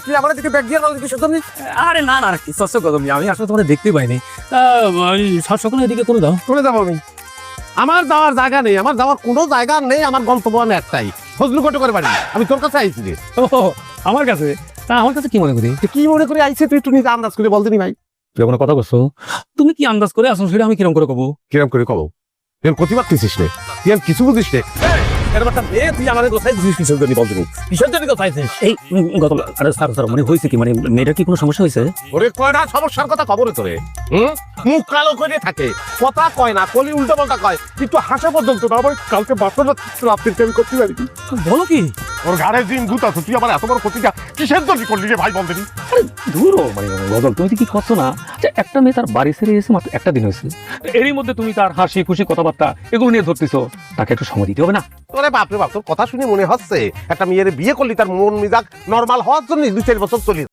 তুই আমার দিকে ব্যাগ দিয়ে দিকে সত্যি আরে না না কি সস্য কদম আমি আসলে তোমাদের দেখতে পাইনি সকালে এদিকে করে দাও চলে যাবো আমি। আমার যাওয়ার জায়গা নেই, আমার যাওয়ার কোনো জায়গা নেই, আমার গন্তব্য আমি একটাই, ফজলু কত করে বাড়ি। আমি তোর কাছে আইছি রে। ও আমার কাছে তা আমার কাছে কি মনে করি কি মনে করে আইছে তুই একটু নিজে আন্দাজ করে বলতেনি ভাই। তুই কোনো কথা বলছো তুমি কি আন্দাজ করে আসো সেটা আমি কিরম করে কবো কিরম করে কব? তুই প্রতিবাদ দিছিস রে, তুই আর কিছু বুঝিস রে। তুই আমাদের কোথায় দিছিস কিসের জন্য বলতেনি? কিসের জন্য কোথায় দিছিস? এই গত আরে স্যার স্যার মানে হয়েছে কি মানে মেয়েটার কি কোনো সমস্যা হয়েছে ওরে কয় না সমস্যার কথা খবরে তোরে, মুখ কালো করে থাকে, কথা কয় না, কলি উল্টো পাল্টা কয়, একটু হাসা পর্যন্ত না। আমার কালকে বাসনা রাত্রিতে আমি করতে পারি। বলো কি ওর ঘাড়ে দিন ভূত আছে, তুই আমার এত বড় ক্ষতিটা কিসের জন্য করলি রে ভাই বলতেনি? ধুরো মানে গজল তুমি কি করছো না যে একটা মেয়ে তার বাড়ি ছেড়ে এসে মাত্র একটা দিন হয়েছে এরই মধ্যে তুমি তার হাসি খুশি কথাবার্তা এগুলো নিয়ে ধরতেছো তাকে একটু সময় দিতে হবে না ওরে বাপরে বাপ, তোর কথা শুনে মনে হচ্ছে একটা মেয়ের বিয়ে করলি তার মন মিজাজ নরমাল হওয়ার জন্য 2-4 বছর চলি।